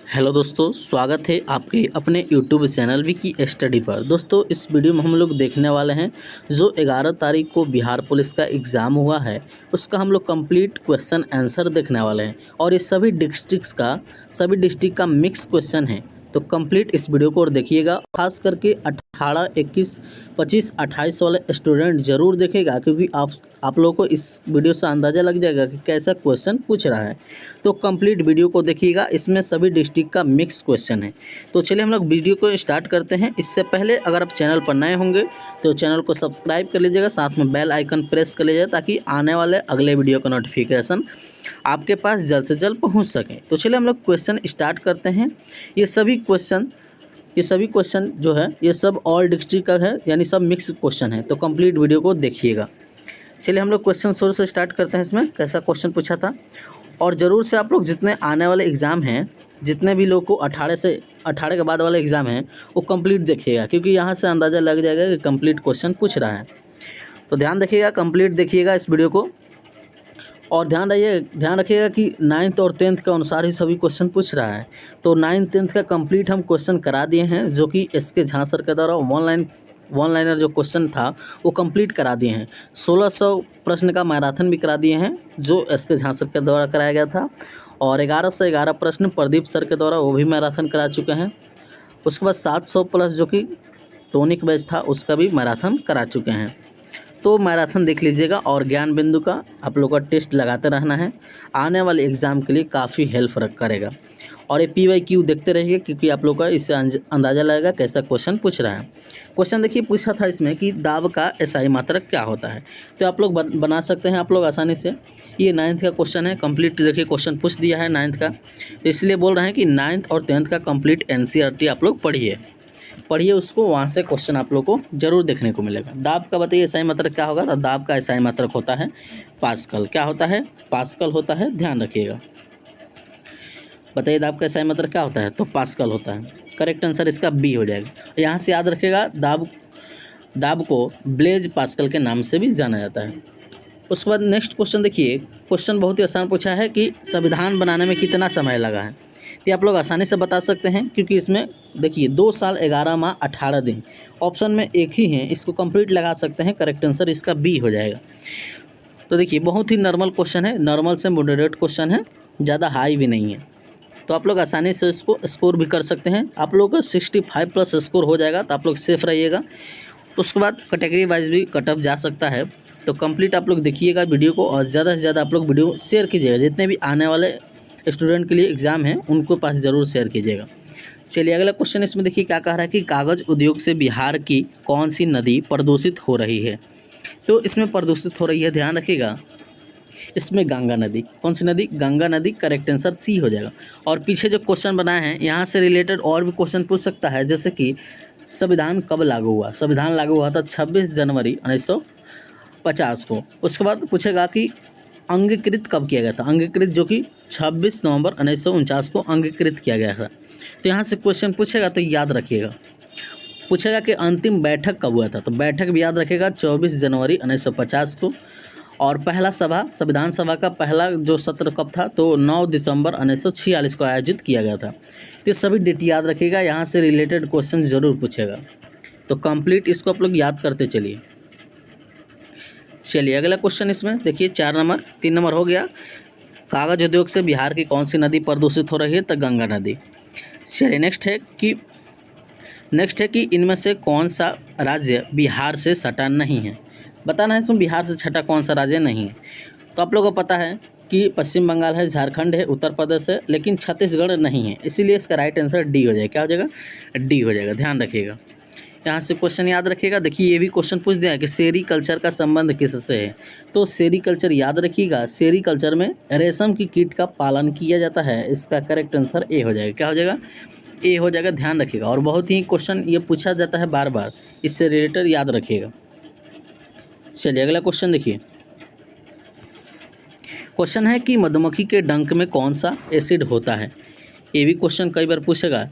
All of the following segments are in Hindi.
हेलो दोस्तों, स्वागत है आपके अपने यूट्यूब चैनल विकी स्टडी पर। दोस्तों, इस वीडियो में हम लोग देखने वाले हैं जो 11 तारीख को बिहार पुलिस का एग्ज़ाम हुआ है, उसका हम लोग कंप्लीट क्वेश्चन आंसर देखने वाले हैं। और ये सभी डिस्ट्रिक्ट का मिक्स क्वेश्चन है, तो कंप्लीट इस वीडियो को और देखिएगा। खास करके 18, 21, 25, 28 वाले स्टूडेंट ज़रूर देखेगा, क्योंकि आप लोगों को इस वीडियो से अंदाज़ा लग जाएगा कि कैसा क्वेश्चन पूछ रहा है। तो कंप्लीट वीडियो को देखिएगा, इसमें सभी डिस्ट्रिक्ट का मिक्स क्वेश्चन है। तो चलिए हम लोग वीडियो को स्टार्ट करते हैं। इससे पहले अगर आप चैनल पर नए होंगे तो चैनल को सब्सक्राइब कर लीजिएगा, साथ में बेल आइकन प्रेस कर लीजिएगा, ताकि आने वाले अगले वीडियो का नोटिफिकेशन आपके पास जल्द से जल्द पहुँच सके। तो चलिए हम लोग क्वेश्चन स्टार्ट करते हैं। ये सभी क्वेश्चन जो है ये सब ऑल डिस्ट्रिक्ट का है, यानी सब मिक्स क्वेश्चन है। तो कंप्लीट वीडियो को देखिएगा। चलिए हम लोग क्वेश्चन शुरू से स्टार्ट करते हैं। इसमें कैसा क्वेश्चन पूछा था, और ज़रूर से आप लोग जितने आने वाले एग्ज़ाम हैं, जितने भी लोग को 18 के बाद वाले एग्ज़ाम हैं, वो कंप्लीट देखिएगा, क्योंकि यहाँ से अंदाज़ा लग जाएगा कि कंप्लीट क्वेश्चन पूछ रहा है। तो ध्यान देखिएगा, कंप्लीट देखिएगा इस वीडियो को। और ध्यान रखिएगा कि 9th और 10th के अनुसार ही सभी क्वेश्चन पूछ रहा है। तो 9th 10th का कंप्लीट हम क्वेश्चन करा दिए हैं, जो कि एसके झा सर के द्वारा वन लाइनर जो क्वेश्चन था वो कंप्लीट करा दिए हैं। 1600 प्रश्न का मैराथन भी करा दिए हैं, जो एसके झा सर के द्वारा कराया गया था। और 11 से 11 प्रश्न प्रदीप सर के द्वारा वो भी मैराथन करा चुके हैं। उसके बाद 700 प्लस जो कि टोनिक बैच था, उसका भी मैराथन करा चुके हैं। तो मैराथन देख लीजिएगा। और ज्ञान बिंदु का आप लोग का टेस्ट लगाते रहना है, आने वाले एग्ज़ाम के लिए काफ़ी हेल्प करेगा। और ये PYQ देखते रहिए, क्योंकि आप लोग का इससे अंदाज़ा लगेगा कैसा क्वेश्चन पूछ रहा है। क्वेश्चन देखिए, पूछा था इसमें कि दाब का SI मात्रक क्या होता है। तो आप लोग बना सकते हैं आप लोग आसानी से। ये 9th का क्वेश्चन है, कंप्लीट देखिए क्वेश्चन पूछ दिया है 9th का। तो इसलिए बोल रहे हैं कि 9th और 10th का कंप्लीट NCERT आप लोग पढ़िए उसको, वहाँ से क्वेश्चन आप लोग को जरूर देखने को मिलेगा। दाब का बताइए SI मात्रक क्या होगा। तो दाब का SI मात्रक होता है पास्कल। क्या होता है? पास्कल होता है। ध्यान रखिएगा, बताइए दाब का SI मात्रक क्या होता है। तो पास्कल होता है। करेक्ट आंसर इसका B हो जाएगा। यहाँ से याद रखिएगा, दाब को ब्लेज पास्कल के नाम से भी जाना जाता है। उसके बाद नेक्स्ट क्वेश्चन देखिए, क्वेश्चन बहुत ही आसान पूछा है कि संविधान बनाने में कितना समय लगा है। तो आप लोग आसानी से बता सकते हैं, क्योंकि इसमें देखिए 2 साल 11 माह 18 दिन ऑप्शन में एक ही है, इसको कंप्लीट लगा सकते हैं। करेक्ट आंसर इसका B हो जाएगा। तो देखिए बहुत ही नॉर्मल क्वेश्चन है, नॉर्मल से मॉडरेट क्वेश्चन है, ज़्यादा हाई भी नहीं है। तो आप लोग आसानी से इसको स्कोर भी कर सकते हैं। आप लोग का 65 प्लस स्कोर हो जाएगा, तो आप लोग सेफ रहिएगा। उसके बाद कैटेगरी वाइज भी कट ऑफ जा सकता है। तो कंप्लीट आप लोग देखिएगा वीडियो को, और ज़्यादा से ज़्यादा आप लोग वीडियो शेयर कीजिएगा। जितने भी आने वाले स्टूडेंट के लिए एग्ज़ाम है, उनको पास ज़रूर शेयर कीजिएगा। चलिए अगला क्वेश्चन इसमें देखिए क्या कह रहा है कि कागज़ उद्योग से बिहार की कौन सी नदी प्रदूषित हो रही है। तो इसमें प्रदूषित हो रही है, ध्यान रखिएगा, इसमें गंगा नदी। कौन सी नदी? गंगा नदी। करेक्ट आंसर C हो जाएगा। और पीछे जो क्वेश्चन बनाए हैं, यहाँ से रिलेटेड और भी क्वेश्चन पूछ सकता है, जैसे कि संविधान कब लागू हुआ। संविधान लागू हुआ था 26 जनवरी 1950 को। उसके बाद पूछेगा कि अंगीकृत कब किया गया था। अंगीकृत जो कि 26 नवंबर 1949 को अंगीकृत किया गया था। तो यहाँ से क्वेश्चन पूछेगा, तो याद रखिएगा। पूछेगा कि अंतिम बैठक कब हुआ था। तो बैठक भी याद रखिएगा, 24 जनवरी 1950 को। और पहला संविधान सभा का पहला जो सत्र कब था, तो 9 दिसंबर 1946 को आयोजित किया गया था। ये सभी डेट याद रखिएगा, यहाँ से रिलेटेड क्वेश्चन ज़रूर पूछेगा। तो कंप्लीट इसको आप लोग याद करते चलिए। चलिए अगला क्वेश्चन इसमें देखिए 3 नंबर हो गया। कागज़ उद्योग से बिहार की कौन सी नदी प्रदूषित हो रही है। तो गंगा नदी। चलिए नेक्स्ट है कि इनमें से कौन सा राज्य बिहार से सटा नहीं है। बताना है इसमें बिहार से छटा कौन सा राज्य नहीं है। तो आप लोगों को पता है कि पश्चिम बंगाल है, झारखंड है, उत्तर प्रदेश है, लेकिन छत्तीसगढ़ नहीं है। इसीलिए इसका राइट आंसर D हो जाएगा। क्या हो जाएगा? D हो जाएगा। ध्यान रखिएगा, यहाँ से क्वेश्चन याद रखिएगा। देखिए ये भी क्वेश्चन पूछ दिया है कि सेरीकल्चर का संबंध किससे है। तो सेरीकल्चर याद रखिएगा, सेरीकल्चर में रेशम की कीट का पालन किया जाता है। इसका करेक्ट आंसर A हो जाएगा। क्या हो जाएगा? A हो जाएगा। ध्यान रखिएगा। और बहुत ही क्वेश्चन ये पूछा जाता है बार बार, इससे रिलेटेड याद रखिएगा। चलिए अगला क्वेश्चन देखिए। क्वेश्चन है कि मधुमक्खी के डंक में कौन सा एसिड होता है। ये भी क्वेश्चन कई बार पूछेगा,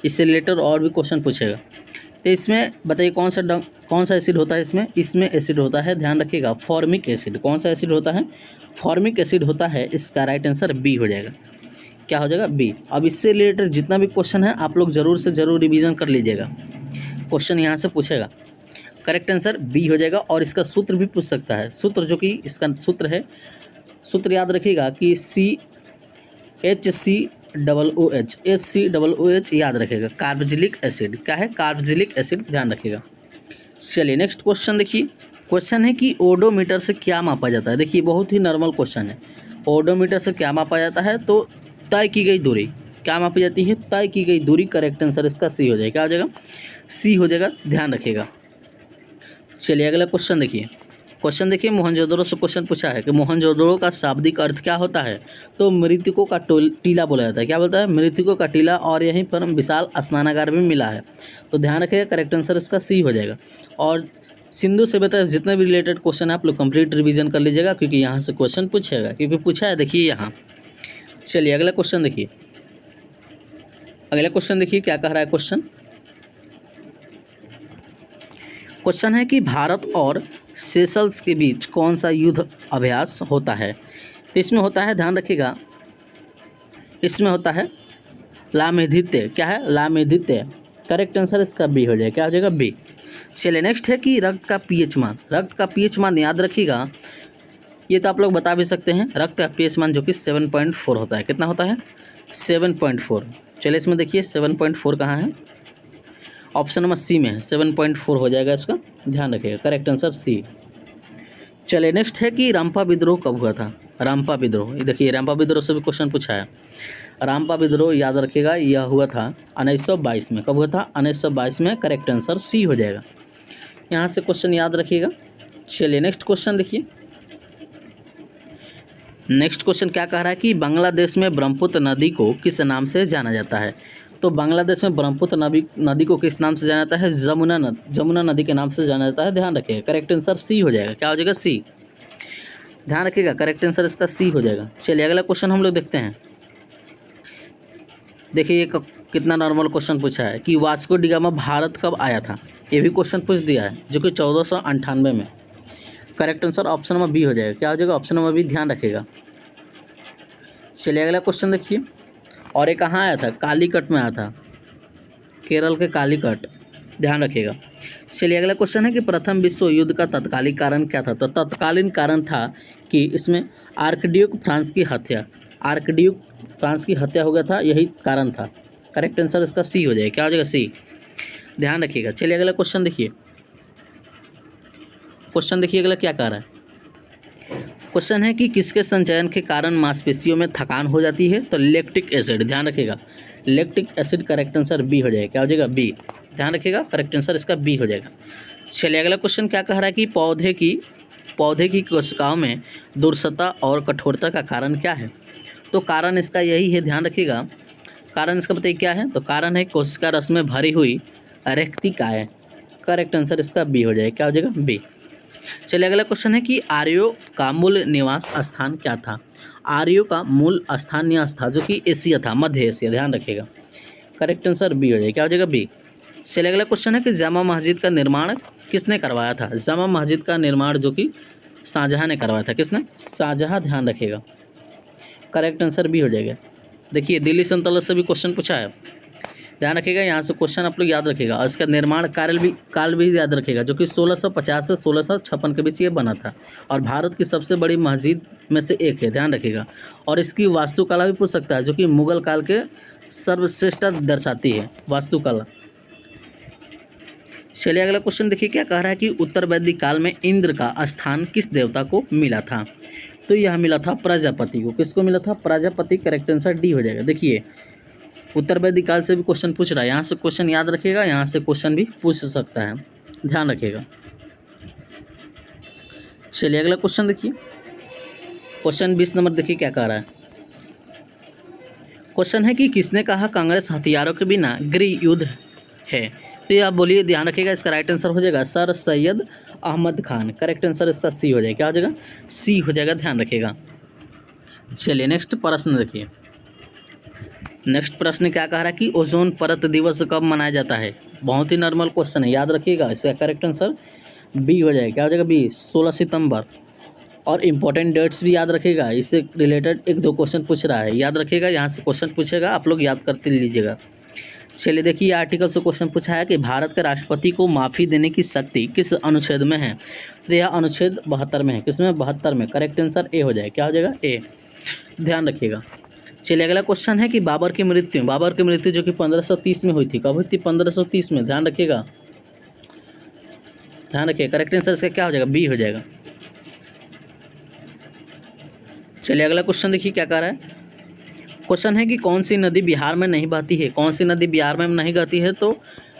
इससे रिलेटेड और भी क्वेश्चन पूछेगा। तो इसमें बताइए कौन सा एसिड होता है। इसमें एसिड होता है, ध्यान रखिएगा, फॉर्मिक एसिड। कौन सा एसिड होता है? फॉर्मिक एसिड होता है। इसका राइट आंसर B हो जाएगा। क्या हो जाएगा बी। अब इससे रिलेटेड जितना भी क्वेश्चन है आप लोग ज़रूर से ज़रूर रिवीजन कर लीजिएगा, क्वेश्चन यहाँ से पूछेगा। करेक्ट आंसर बी हो जाएगा। और इसका सूत्र भी पूछ सकता है, सूत्र जो कि इसका सूत्र है, सूत्र याद रखिएगा कि HCOOH याद रखिएगा, कार्बोक्सिलिक एसिड। क्या है? कार्बोक्सिलिक एसिड, ध्यान रखिएगा। चलिए नेक्स्ट क्वेश्चन देखिए। क्वेश्चन है कि ओडोमीटर से क्या मापा जाता है। देखिए बहुत ही नॉर्मल क्वेश्चन है। ओडोमीटर से क्या मापा जाता है? तो तय की गई दूरी। क्या मापी जाती है? तय की गई दूरी। करेक्ट आंसर इसका सी हो जाएगा। क्या हो जाएगा? सी हो जाएगा, ध्यान रखिएगा। चलिए अगला क्वेश्चन देखिए। क्वेश्चन देखिए, मोहनजोदड़ो से क्वेश्चन पूछा है कि मोहनजोदड़ो का शाब्दिक अर्थ क्या होता है? तो मृतकों का टीला बोला जाता है। क्या बोलता है? मृतकों का टीला। और यहीं पर विशाल स्नानागार भी मिला है। तो ध्यान रखिएगा, करेक्ट आंसर इसका सी हो जाएगा। और सिंधु सभ्यता से जितने भी रिलेटेड क्वेश्चन है आप लोग कंप्लीट रिवीजन कर लीजिएगा, क्योंकि यहाँ से क्वेश्चन पूछेगा, क्योंकि पूछा है। देखिए यहाँ, चलिए अगला क्वेश्चन देखिए। अगला क्वेश्चन देखिए क्या कह रहा है क्वेश्चन। क्वेश्चन है कि भारत और सेशल्स के बीच कौन सा युद्ध अभ्यास होता है? तो इसमें होता है, ध्यान रखिएगा, इसमें होता है लामेधित्य। क्या है? लामेधित्य। करेक्ट आंसर इसका बी हो जाएगा। क्या हो जाएगा? बी। चलिए नेक्स्ट है कि रक्त का पीएच मान। रक्त का पीएच मान याद रखिएगा, ये तो आप लोग बता भी सकते हैं। रक्त का पीएच मान जो कि 7.4 होता है। कितना होता है? 7.4। चलिए इसमें देखिए 7.4 कहाँ है? ऑप्शन नंबर सी में है, 7.4 हो जाएगा इसका, ध्यान रखिएगा। Correct answer C. चलिए नेक्स्ट है कि रामपा विद्रोह कब हुआ था? रामपा विद्रोह, ये देखिए रामपा विद्रोह से भी क्वेश्चन पूछा है। रामपा विद्रोह याद रखिएगा, यह हुआ था 1922 में। कब हुआ था? 1922 में। करेक्ट आंसर सी हो जाएगा। यहाँ से क्वेश्चन याद रखिएगा। चलिए नेक्स्ट क्वेश्चन देखिए। नेक्स्ट क्वेश्चन क्या कह रहा है कि बांग्लादेश में ब्रह्मपुत्र नदी को किस नाम से जाना जाता है? तो बांग्लादेश में ब्रह्मपुत्र नदी को किस नाम से जाना जाता है? जमुना नदी के नाम से जाना जाता है, ध्यान रखिएगा। करेक्ट आंसर सी हो जाएगा। क्या हो जाएगा? सी। ध्यान रखिएगा, करेक्ट आंसर इसका सी हो जाएगा। चलिए अगला क्वेश्चन हम लोग देखते हैं। देखिए ये कितना नॉर्मल क्वेश्चन पूछा है कि वास्को डी गामा भारत कब आया था? ये भी क्वेश्चन पूछ दिया है, जो कि 1498 में। Correct answer option number B हो जाएगा। क्या हो जाएगा? ऑप्शन नंबर बी, ध्यान रखिएगा। चलिए अगला क्वेश्चन देखिए। और ये कहाँ आया था? कालीकट में आया था, केरल के कालीकट, ध्यान रखिएगा। चलिए अगला क्वेश्चन है कि प्रथम विश्व युद्ध का तत्कालीन कारण क्या था? तो तत्कालीन कारण था कि इसमें आर्कड्यूक फ्रांस की हत्या, आर्कड्यूक फ्रांस की हत्या हो गया था, यही कारण था। करेक्ट आंसर इसका सी हो जाएगा। क्या हो जाएगा? सी, ध्यान रखिएगा। चलिए अगला क्वेश्चन देखिए। क्वेश्चन देखिए अगला क्या कह रहा है। क्वेश्चन है कि किसके संचयन के कारण मांसपेशियों में थकान हो जाती है? तो लैक्टिक एसिड, ध्यान रखिएगा। Lactic acid, correct answer B हो जाएगा। क्या हो जाएगा? बी, ध्यान रखिएगा। करेक्ट आंसर इसका बी हो जाएगा। चलिए अगला क्वेश्चन क्या कह रहा है कि पौधे की कोशिकाओं में दुर्सता और कठोरता का कारण क्या है? तो कारण इसका यही है, ध्यान रखिएगा। कारण इसका बताइए क्या है? तो कारण है कोशिका रस में भरी हुई रेक्तिकाएँ। करेक्ट आंसर इसका बी हो जाएगा। क्या हो जाएगा? बी। चलिए अगला क्वेश्चन है कि आर्यों का मूल निवास स्थान क्या था? आर्यों का मूल स्थान निवास था जो कि एशिया था, मध्य एशिया, ध्यान रखिएगा। करेक्ट आंसर बी हो जाएगा। क्या हो जाएगा? बी। चलिए अगला क्वेश्चन है कि जामा मस्जिद का निर्माण किसने करवाया था? जामा मस्जिद का निर्माण जो कि शाहजहाँ ने करवाया था। किसने? शाहजहाँ, ध्यान रखिएगा। करेक्ट आंसर बी हो जाएगा। देखिए दिल्ली सल्तनत से भी क्वेश्चन पूछा है, ध्यान रखिएगा। यहाँ से क्वेश्चन आप लोग याद रखिएगा। और इसका निर्माण काल भी याद रखिएगा, जो कि 1650 से 1656 के बीच ये बना था। और भारत की सबसे बड़ी मस्जिद में से एक है, ध्यान रखिएगा। और इसकी वास्तुकला भी पूछ सकता है, जो कि मुगल काल के सर्वश्रेष्ठता दर्शाती है, वास्तुकला। चलिए अगला क्वेश्चन देखिए क्या कह रहा है कि उत्तर वैदिक काल में इंद्र का स्थान किस देवता को मिला था? तो यह मिला था प्रजापति को। किसको मिला था? प्रजापति। करेक्ट आंसर डी हो जाएगा। देखिए उत्तर वैदिक काल से भी क्वेश्चन पूछ रहा है, यहाँ से क्वेश्चन याद रखिएगा, यहाँ से क्वेश्चन भी पूछ सकता है, ध्यान रखिएगा। चलिए अगला क्वेश्चन देखिए। क्वेश्चन 20 नंबर देखिए क्या कह रहा है। क्वेश्चन है कि किसने कहा कांग्रेस हथियारों के बिना गृह युद्ध है? तो ये आप बोलिए, ध्यान रखिएगा। इसका राइट आंसर हो जाएगा sir Syed Ahmed Khan. Correct answer इसका सी हो जाएगा। क्या हो जाएगा? सी हो जाएगा, ध्यान रखिएगा। चलिए नेक्स्ट प्रश्न देखिए। नेक्स्ट प्रश्न क्या कह रहा है कि ओजोन परत दिवस कब मनाया जाता है? बहुत ही नॉर्मल क्वेश्चन है, याद रखिएगा। इसका करेक्ट आंसर बी हो जाएगा। क्या हो जाएगा? बी, 16 सितंबर। और इम्पोर्टेंट डेट्स भी याद रखिएगा, इससे रिलेटेड एक दो क्वेश्चन पूछ रहा है, याद रखिएगा, यहाँ से क्वेश्चन पूछेगा, आप लोग याद करते लीजिएगा। चलिए देखिए, आर्टिकल से क्वेश्चन पूछा है कि भारत के राष्ट्रपति को माफ़ी देने की शक्ति किस अनुच्छेद में है। तो यह अनुच्छेद 72 में है। किसमें? 72 में। करेक्ट आंसर ए हो जाए। क्या हो जाएगा? ए। ध्यान रखिएगा। चलिए अगला क्वेश्चन है कि बाबर की मृत्यु जो कि 1530 में हुई थी। कब हुई थी? 1530 में। ध्यान रखिएगा, ध्यान रखिए। करेक्ट आंसर इसका क्या हो जाएगा? बी हो जाएगा। चलिए अगला क्वेश्चन देखिए क्या कह रहा है। क्वेश्चन है कि कौन सी नदी बिहार में नहीं बहती है। कौन सी नदी बिहार में नहीं बहती है? तो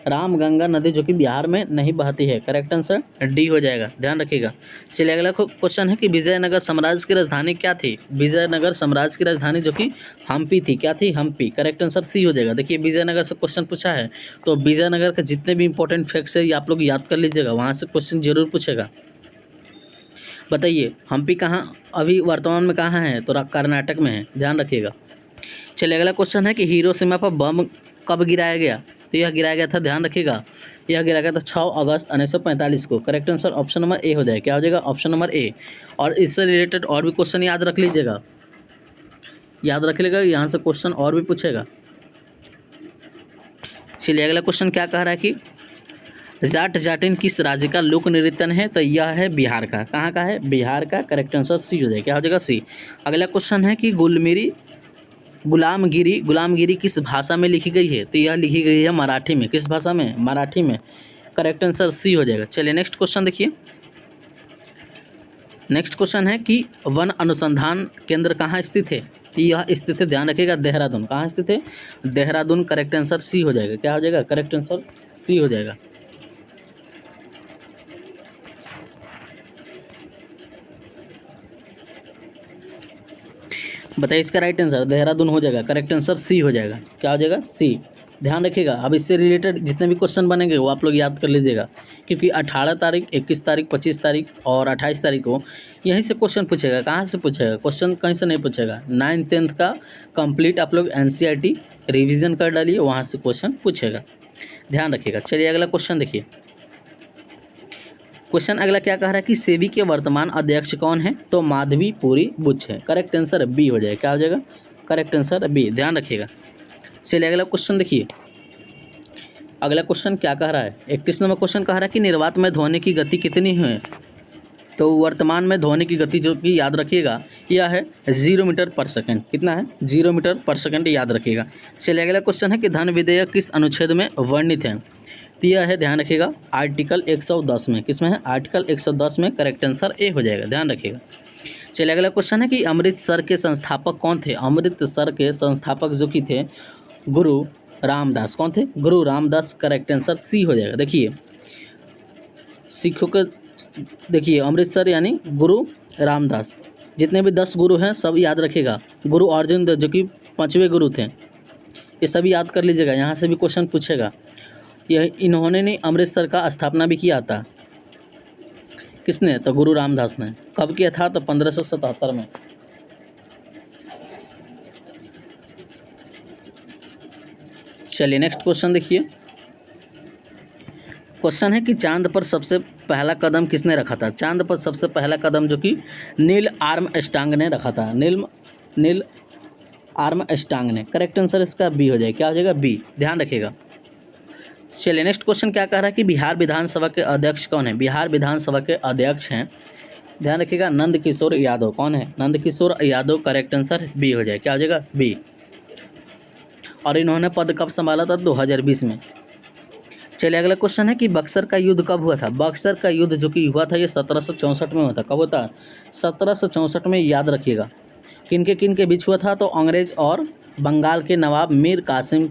रामगंगा नदी जो कि बिहार में नहीं बहती है। करेक्ट आंसर डी हो जाएगा। ध्यान रखिएगा। चलिए अगला क्वेश्चन है कि विजयनगर साम्राज्य की राजधानी क्या थी। विजयनगर साम्राज्य की राजधानी जो कि हम्पी थी। क्या थी? हम्पी। करेक्ट आंसर सी हो जाएगा। देखिए विजयनगर से क्वेश्चन पूछा है, तो विजयनगर के जितने भी इंपॉर्टेंट फैक्ट्स है ये आप लोग याद कर लीजिएगा, वहाँ से क्वेश्चन जरूर पूछेगा। बताइए हम्पी कहाँ अभी वर्तमान में कहाँ है? तो कर्नाटक में है। ध्यान रखिएगा। चलिए अगला क्वेश्चन है कि हिरोशिमा पर बम कब गिराया गया। तो यह गिराया गया था, ध्यान रखिएगा, यह गिराया गया था 6 अगस्त 1945 को। Correct answer option number A हो जाए। क्या हो जाएगा? Option number A. और इससे रिलेटेड और भी क्वेश्चन याद रख लीजिएगा, याद रख लीजिएगा, यहाँ से क्वेश्चन और भी पूछेगा। चलिए अगला क्वेश्चन क्या कह रहा है कि जाट जाटिन किस राज्य का लोक नृत्य है। तो यह है बिहार का। कहाँ का है? बिहार का। करेक्ट आंसर सी हो जाए। क्या हो जाएगा? सी। अगला क्वेश्चन है कि गुलामगिरी किस भाषा में लिखी गई है। तो यह लिखी गई है मराठी में। किस भाषा में? मराठी में। करेक्ट आंसर सी हो जाएगा। चलिए नेक्स्ट क्वेश्चन देखिए। नेक्स्ट क्वेश्चन है कि वन अनुसंधान केंद्र कहाँ स्थित है। तो यह स्थित है, ध्यान रखिएगा, देहरादून। कहाँ स्थित है? देहरादून। करेक्ट आंसर सी हो जाएगा। क्या हो जाएगा? करेक्ट आंसर सी हो जाएगा। बताइए इसका राइट आंसर देहरादून हो जाएगा। करेक्ट आंसर सी हो जाएगा। क्या हो जाएगा? सी। ध्यान रखिएगा। अब इससे रिलेटेड जितने भी क्वेश्चन बनेंगे वो आप लोग याद कर लीजिएगा, क्योंकि 18 तारीख, 21 तारीख, 25 तारीख और 28 तारीख को यहीं से क्वेश्चन पूछेगा। कहाँ से पूछेगा? क्वेश्चन कहीं से नहीं पूछेगा। 9th 10th का कंप्लीट आप लोग NCERT रिविज़न कर डालिए, वहाँ से क्वेश्चन पूछेगा। ध्यान रखिएगा। चलिए अगला क्वेश्चन देखिए। क्वेश्चन अगला क्या कह रहा है कि सेबी के वर्तमान अध्यक्ष कौन है। तो माधवीपुरी बुच है। करेक्ट आंसर बी हो जाएगा। क्या हो जाएगा? Correct answer B. ध्यान रखिएगा। चलिए अगला क्वेश्चन देखिए। अगला क्वेश्चन क्या कह रहा है? 31 नंबर क्वेश्चन कह रहा है कि निर्वात में ध्वनि की गति कितनी है। तो वर्तमान में ध्वनि की गति जो कि याद रखिएगा यह है 0 मीटर पर सेकंड। कितना है? 0 मीटर पर सेकंड, याद रखिएगा। चलिए अगला क्वेश्चन है कि धन विधेयक किस अनुच्छेद में वर्णित है। तो यह है, ध्यान रखिएगा, आर्टिकल 110 में। किस में है? आर्टिकल 110 में। करेक्ट आंसर ए हो जाएगा। ध्यान रखिएगा। चलिए अगला क्वेश्चन है कि अमृतसर के संस्थापक कौन थे। अमृतसर के संस्थापक जो कि थे गुरु रामदास। कौन थे? गुरु रामदास। करेक्ट आंसर सी हो जाएगा। देखिए सिखों के, देखिए अमृतसर यानी गुरु रामदास। जितने भी 10 गुरु हैं सब याद रखिएगा। गुरु अर्जुन देव जो कि 5वें गुरु थे, ये सभी याद कर लीजिएगा, यहाँ से भी क्वेश्चन पूछेगा। यह इन्होंने ने अमृतसर का स्थापना भी किया था। किसने? तो गुरु रामदास ने। कब किया था? तो 1577 में। चलिए नेक्स्ट क्वेश्चन देखिए। क्वेश्चन है कि चांद पर सबसे पहला कदम किसने रखा था। चांद पर सबसे पहला कदम जो कि नील आर्मस्ट्रांग ने रखा था। नील आर्मस्ट्रांग ने। करेक्ट आंसर इसका बी हो जाएगा। क्या हो जाएगा? बी। ध्यान रखिएगा। चलिए नेक्स्ट क्वेश्चन क्या कह रहा है कि बिहार विधानसभा के अध्यक्ष कौन है। बिहार विधानसभा के अध्यक्ष हैं, ध्यान रखिएगा, नंद किशोर यादव। कौन है? Nand Kishore Yadav. Correct answer B हो जाए। क्या हो जाएगा? बी। और इन्होंने पद कब संभाला था? 2020 में। चलिए अगला क्वेश्चन है कि बक्सर का युद्ध कब हुआ था। बक्सर का युद्ध जो कि हुआ था ये 1764 में हुआ था। कब होता है? 1764 में। याद रखिएगा। किन के बीच हुआ था? तो अंग्रेज और बंगाल के नवाब मीर कासिम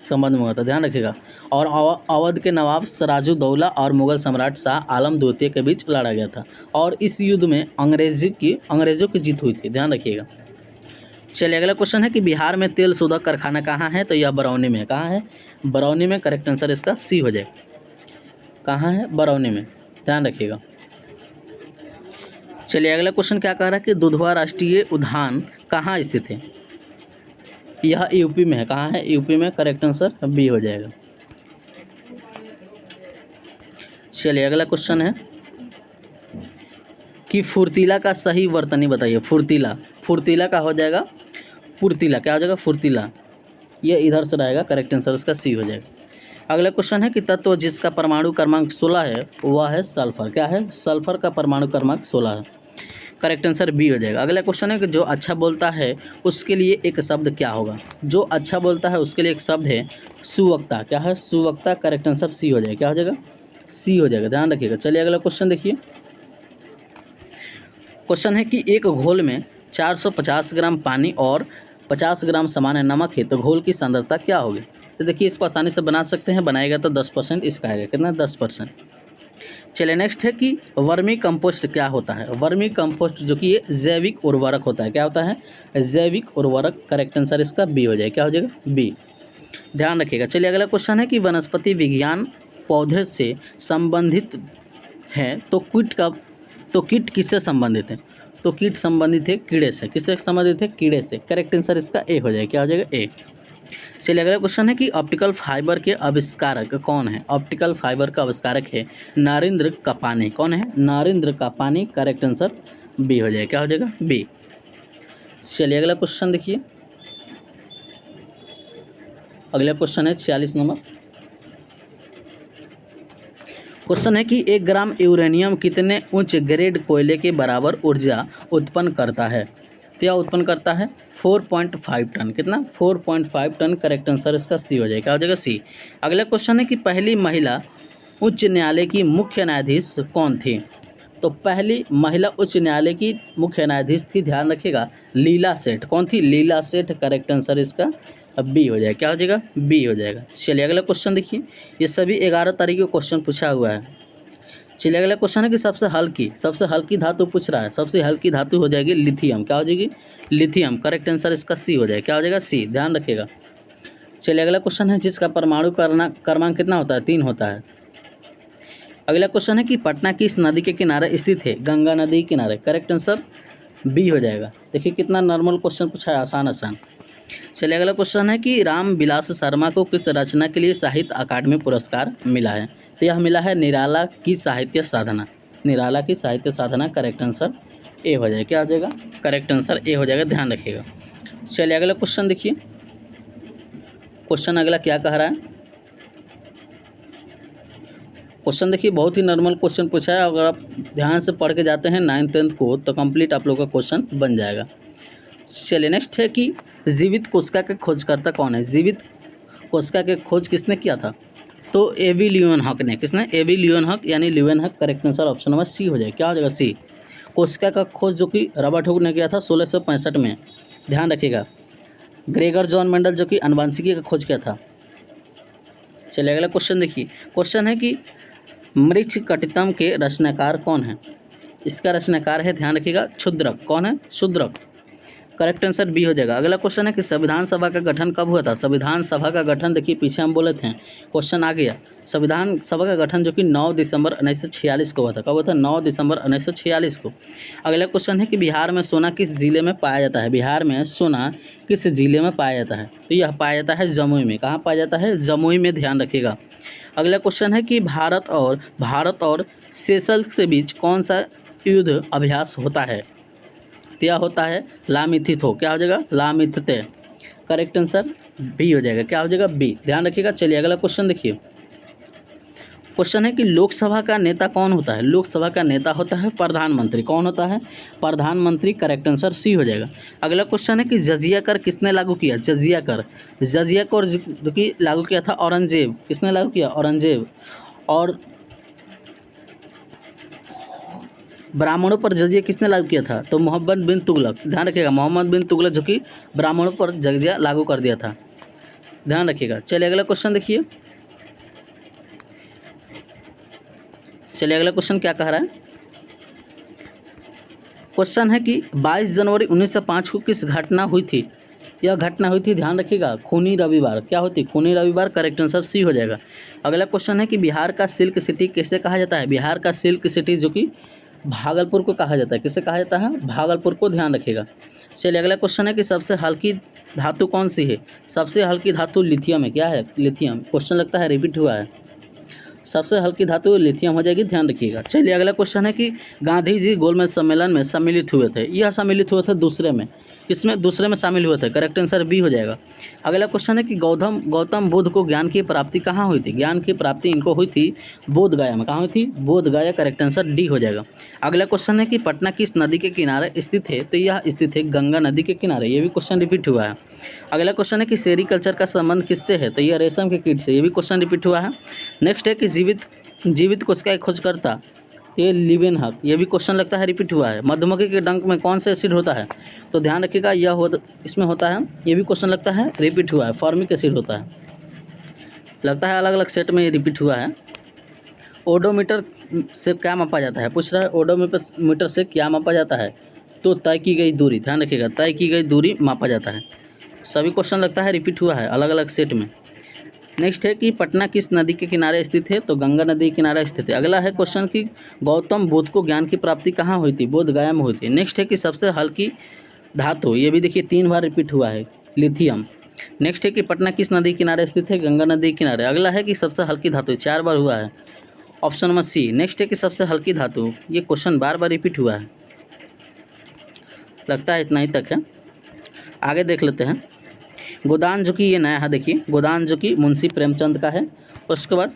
संबंध में हुआ था। ध्यान रखिएगा। और अवध के नवाब सिराजुद्दौला और मुगल सम्राट शाह आलम द्वितीय के बीच लड़ा गया था। और इस युद्ध में अंग्रेजों की जीत हुई थी। ध्यान रखिएगा। चलिए अगला क्वेश्चन है कि बिहार में तेल शोधक कारखाना कहाँ है। तो यह बरौनी में। कहाँ है? बरौनी में। करेक्ट आंसर इसका सी हो जाए। कहाँ है? बरौनी में। ध्यान रखिएगा। चलिए अगला क्वेश्चन क्या कह रहा है कि दुधवा राष्ट्रीय उद्यान कहाँ स्थित है। यह यूपी में है। कहाँ है? यूपी में। करेक्ट आंसर बी हो जाएगा। चलिए अगला क्वेश्चन है कि फुर्तीला का सही वर्तनी बताइए। फुर्तीला, फुर्तीला का हो जाएगा फुर्तीला, क्या हो जाएगा फुर्तीला, ये इधर से रहेगा, करेक्ट आंसर इसका सी हो जाएगा। अगला क्वेश्चन है कि तत्व जिसका परमाणु क्रमांक 16 है वह है सल्फर। क्या है? सल्फर का परमाणु क्रमांक 16 है, करेक्ट आंसर बी हो जाएगा। अगला क्वेश्चन है कि जो अच्छा बोलता है उसके लिए एक शब्द क्या होगा? जो अच्छा बोलता है उसके लिए एक शब्द है सुवक्ता। क्या है? सुवक्ता, करेक्ट आंसर सी हो जाएगा। क्या हो जाएगा? सी हो जाएगा, ध्यान रखिएगा। चलिए अगला क्वेश्चन देखिए। क्वेश्चन है कि एक घोल में 450 ग्राम पानी और 50 ग्राम सामान्य नमक है तो घोल की सांद्रता क्या होगी? तो देखिए इसको आसानी से बना सकते हैं, बनाएगा तो 10% इसका आएगा, कितना? 10%। चलिए नेक्स्ट है कि वर्मी कंपोस्ट क्या होता है? वर्मी कंपोस्ट जो कि ये जैविक उर्वरक होता है। क्या होता है? जैविक उर्वरक, करेक्ट आंसर इसका बी हो जाएगा। क्या हो जाएगा? बी, ध्यान रखिएगा। चलिए अगला क्वेश्चन है कि वनस्पति विज्ञान पौधे से संबंधित है तो कीट किससे संबंधित है? तो कीट संबंधित है कीड़े से। किससे संबंधित है? कीड़े से, करेक्ट आंसर इसका ए हो जाएगा। क्या हो जाएगा? ए। चलिए अगला क्वेश्चन है कि ऑप्टिकल फाइबर के आविष्कारक कौन है? ऑप्टिकल फाइबर का आविष्कारक है नरेंद्र कापानी। कौन है? नरेंद्र कापानी, करेक्ट आंसर बी हो जाएगा। क्या हो जाएगा? बी। चलिए अगला क्वेश्चन देखिए। अगला क्वेश्चन है 46 नंबर। क्वेश्चन है कि 1 ग्राम यूरेनियम कितने उच्च ग्रेड कोयले के बराबर ऊर्जा उत्पन्न करता है? क्या उत्पन्न करता है? 4.5 टन। कितना? 4.5 टन, करेक्ट आंसर इसका सी हो जाएगा। क्या हो जाएगा? सी। अगला क्वेश्चन है कि पहली महिला उच्च न्यायालय की मुख्य न्यायाधीश कौन थी? तो पहली महिला उच्च न्यायालय की मुख्य न्यायाधीश थी, ध्यान रखिएगा, लीला सेठ। कौन थी? लीला सेठ, करेक्ट आंसर इसका बी हो जाएगा। क्या हो जाएगा? बी हो जाएगा। चलिए अगला क्वेश्चन देखिए। ये सभी 11 तारीख को क्वेश्चन पूछा हुआ है। चलिए अगला क्वेश्चन है कि सबसे हल्की धातु पूछ रहा है। सबसे हल्की धातु हो जाएगी लिथियम। क्या हो जाएगी? लिथियम, करेक्ट आंसर इसका सी हो जाएगा। क्या हो जाएगा? सी, ध्यान रखिएगा। चलिए अगला क्वेश्चन है जिसका परमाणु क्रमांक कितना होता है? 3 होता है। अगला क्वेश्चन है कि पटना किस नदी के किनारे स्थित है? गंगा नदी के किनारे, करेक्ट आंसर बी हो जाएगा। देखिए कितना नॉर्मल क्वेश्चन पूछा है, आसान आसान। चलिए अगला क्वेश्चन है कि राम विलास शर्मा को किस रचना के लिए साहित्य अकादमी पुरस्कार मिला है? तो यह मिला है निराला की साहित्य साधना। निराला की साहित्य साधना, करेक्ट आंसर ए हो जाएगा। क्या हो जाएगा? करेक्ट आंसर ए हो जाएगा, ध्यान रखिएगा। चलिए अगला क्वेश्चन देखिए। क्वेश्चन अगला क्या कह रहा है? क्वेश्चन देखिए बहुत ही नॉर्मल क्वेश्चन पूछा है। अगर आप ध्यान से पढ़ के जाते हैं 9th 10th को तो कंप्लीट आप लोग का क्वेश्चन बन जाएगा। चलिए नेक्स्ट है कि जीवित कोशिका के खोजकर्ता कौन है? जीवित कोशिका के खोज किसने किया था? तो एवी ल्यूएनहॉक ने। किसने? एवी ल्यूएनहॉक, यानी Leeuwenhoek, correct answer option number C हो जाएगा। क्या हो जाएगा? सी। कोशिका का खोज जो कि रॉबर्ट हुक ने किया था 1665 में, ध्यान रखिएगा। ग्रेगर जॉन मेंडल जो कि आनुवंशिकी का खोज किया था। चलिए अगला क्वेश्चन देखिए। क्वेश्चन है कि मृच्छकटितम के रचनाकार कौन है? इसका रचनाकार है, ध्यान रखिएगा, क्षुद्रक। कौन है? क्षुद्रक, करेक्ट आंसर बी हो जाएगा। अगला क्वेश्चन है कि संविधान सभा का गठन कब हुआ था? संविधान सभा का गठन देखिए पीछे हम बोले थे, क्वेश्चन आ गया। संविधान सभा का गठन जो कि 9 दिसंबर 1946 को हुआ था। कब हुआ था? 9 दिसंबर 1946 को। अगला क्वेश्चन है कि बिहार में सोना किस जिले में पाया जाता है? बिहार में सोना किस जिले में पाया जाता है? तो यह पाया जाता है जमुई में। कहाँ पाया जाता है? जमुई में, ध्यान रखिएगा। अगला क्वेश्चन है कि भारत और सेशल्स के बीच कौन सा युद्ध अभ्यास होता है? क्या होता है? लामिथितो। क्या हो जाएगा? लामिथते, करेक्ट आंसर बी हो जाएगा। क्या हो जाएगा? बी, ध्यान रखिएगा। चलिए अगला क्वेश्चन देखिए। क्वेश्चन है कि लोकसभा का नेता कौन होता है? लोकसभा का नेता होता है प्रधानमंत्री। कौन होता है? प्रधानमंत्री, करेक्ट आंसर सी हो जाएगा। अगला क्वेश्चन है कि जजिया कर किसने लागू किया? जजिया कर जो कि लागू किया था औरंगजेब। किसने लागू किया? औरंगजेब। और ब्राह्मणों पर जजिया किसने लागू किया था? तो मोहम्मद बिन तुगलक, ध्यान रखिएगा, मोहम्मद बिन तुगलक जो कि ब्राह्मणों पर जजिया लागू कर दिया था, ध्यान रखिएगा। चलिए अगला क्वेश्चन देखिए। चलिए अगला क्वेश्चन क्या कह रहा है? क्वेश्चन है कि 22 जनवरी 1905 को किस घटना हुई थी? यह घटना हुई थी, ध्यान रखिएगा, खूनी रविवार। क्या होती? खूनी रविवार, करेक्ट आंसर सी हो जाएगा। अगला क्वेश्चन है कि बिहार का सिल्क सिटी कैसे कहा जाता है? बिहार का सिल्क सिटी जो कि भागलपुर को कहा जाता है। किसे कहा जाता है? भागलपुर को, ध्यान रखिएगा। चलिए अगला क्वेश्चन है कि सबसे हल्की धातु कौन सी है? सबसे हल्की धातु लिथियम है। क्या है? लिथियम। क्वेश्चन लगता है रिपीट हुआ है। सबसे हल्की धातु लिथियम हो जाएगी, ध्यान रखिएगा। चलिए अगला क्वेश्चन है कि गांधी जी गोलमेज सम्मेलन में सम्मिलित हुए थे। यह सम्मिलित हुए थे दूसरे में, किसमें? दूसरे में शामिल हुए थे। करेक्ट आंसर बी हो जाएगा। अगला क्वेश्चन है कि गौतम बुद्ध को ज्ञान की प्राप्ति कहाँ हुई थी? ज्ञान की प्राप्ति इनको हुई थी बोध गया में। कहाँ हुई थी? बोध गया। करेक्ट आंसर डी हो जाएगा। अगला क्वेश्चन है कि पटना किस नदी के किनारे स्थित है? तो यह स्थित है गंगा नदी के किनारे। ये भी क्वेश्चन रिपीट हुआ है। अगला क्वेश्चन है कि सेरीकल्चर का संबंध किससे है? तो यह रेशम के कीट से। ये भी क्वेश्चन रिपीट हुआ है। नेक्स्ट है कि जीवित कोशिका खोजकर्ता, ये लीवेनहॉक। ये भी क्वेश्चन लगता है रिपीट हुआ है। मधुमक्खी के डंक में कौन सा एसिड होता है? तो ध्यान रखिएगा इसमें होता है, ये भी क्वेश्चन लगता है रिपीट हुआ है, फॉर्मिक एसिड होता है। लगता है अलग अलग सेट में ये रिपीट हुआ है। ओडोमीटर से क्या मापा जाता है? पूछ रहा है ओडोमीटर से क्या मापा जाता है? तो तय की गई दूरी। ध्यान रखिएगा, तय की गई दूरी मापा जाता है। सभी क्वेश्चन लगता है रिपीट हुआ है अलग अलग सेट में। नेक्स्ट है कि पटना किस नदी के किनारे स्थित है? तो गंगा नदी के किनारे स्थित है। अगला है क्वेश्चन कि गौतम बुद्ध को ज्ञान की प्राप्ति कहाँ हुई थी? बोध गया में हुई थी। नेक्स्ट है कि सबसे हल्की धातु, ये भी देखिए 3 बार रिपीट हुआ है, लिथियम। नेक्स्ट है कि पटना किस नदी के किनारे स्थित है? गंगा नदी के किनारे। अगला है कि सबसे हल्की धातु, 4 बार हुआ है, ऑप्शन नंबर सी। नेक्स्ट है कि सबसे हल्की धातु, ये क्वेश्चन बार बार रिपीट हुआ है। लगता है इतना ही तक है, आगे देख लेते हैं। गोदान जो कि ये नया है, देखिए गोदान जो कि मुंशी प्रेमचंद का है। उसके बाद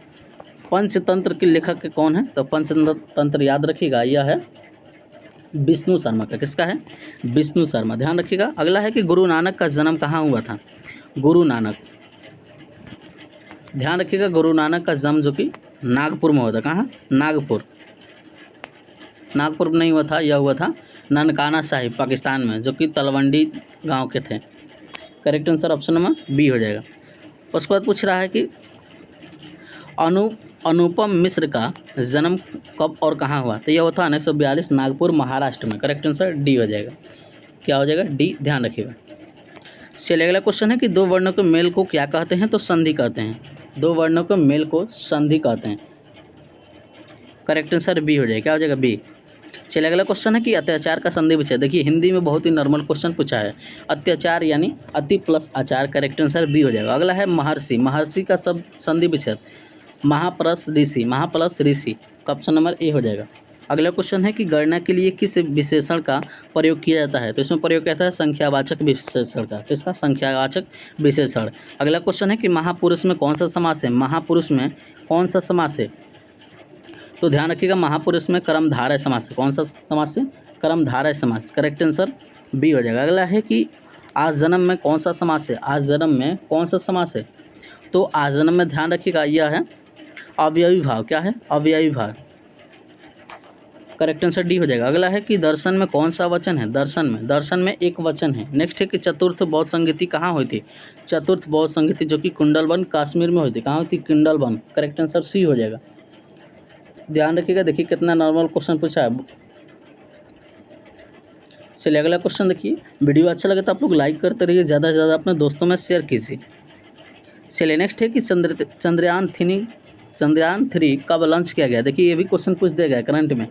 पंचतंत्र के लेखक के कौन है? तो पंचतंत्र याद रखिएगा, यह है विष्णु शर्मा का। किसका है? विष्णु शर्मा। ध्यान रखिएगा। अगला है कि गुरु नानक का जन्म कहाँ हुआ था? गुरु नानक, ध्यान रखिएगा, गुरु नानक का जन्म जो कि नागपुर में हुआ था। कहाँ? नागपुर नहीं हुआ था, यह हुआ था ननकाना साहिब पाकिस्तान में, जो कि तलवंडी गांव के थे। Correct answer option number B हो जाएगा। उसके बाद पूछ रहा है कि अनुपम मिश्र का जन्म कब और कहाँ हुआ? तो यह हुआ था 1942 नागपुर महाराष्ट्र में। करेक्ट आंसर डी हो जाएगा। क्या हो जाएगा? डी। ध्यान रखिएगा। चलिए अगला क्वेश्चन है कि दो वर्णों के मेल को क्या कहते हैं? तो संधि कहते हैं। दो वर्णों के मेल को संधि कहते हैं। करेक्ट आंसर बी हो जाएगा। क्या हो जाएगा? बी। चलिए अगला क्वेश्चन है कि अत्याचार का संधि विच्छेद। देखिए हिंदी में बहुत ही नॉर्मल क्वेश्चन पूछा है। अत्याचार यानी अति प्लस आचार। करेक्ट आंसर बी हो जाएगा। अगला है महर्षि। महर्षि का सब संधि विच्छेद महाप्लस ऋषि। महाप्लस ऋषि, ऑप्शन नंबर ए हो जाएगा। अगला क्वेश्चन है कि गणना के लिए किस विशेषण का प्रयोग किया जाता है? तो इसमें प्रयोग किया जाता है संख्यावाचक विशेषण का। किसका? संख्यावाचक विशेषण। अगला क्वेश्चन है कि महापुरुष में कौन सा समास है? महापुरुष में कौन सा समास है? तो ध्यान रखिएगा, महापुरुष में कर्मधारय समास है। कौन सा समास है? कर्मधारय समास। करेक्ट आंसर बी हो जाएगा। अगला है कि आज जन्म में कौन सा समास है? आज जन्म में कौन सा समास है? तो आज जन्म में ध्यान रखिएगा, यह है अव्ययी भाव। क्या है? अव्ययी भाव। करेक्ट आंसर डी हो जाएगा। अगला है कि दर्शन में कौन सा वचन है? दर्शन में एक वचन है। नेक्स्ट है कि चतुर्थ बौद्ध संगीति कहाँ हुई थी? चतुर्थ बौद्ध संगीति जो कि कुंडलवन कश्मीर में हुई थी। कहाँ हुई थी? कुंडलवन। करेक्ट आंसर सी हो जाएगा। ध्यान रखिएगा, देखिए कितना नॉर्मल क्वेश्चन पूछा है। चलिए अगला क्वेश्चन देखिए। वीडियो अच्छा लगे तो आप लोग लाइक करते रहिए, ज़्यादा से ज़्यादा अपने दोस्तों में शेयर कीजिए। चलिए नेक्स्ट है कि चंद्रयान 3 कब लॉन्च किया गया? देखिए ये भी क्वेश्चन पूछ दिया गया करंट में।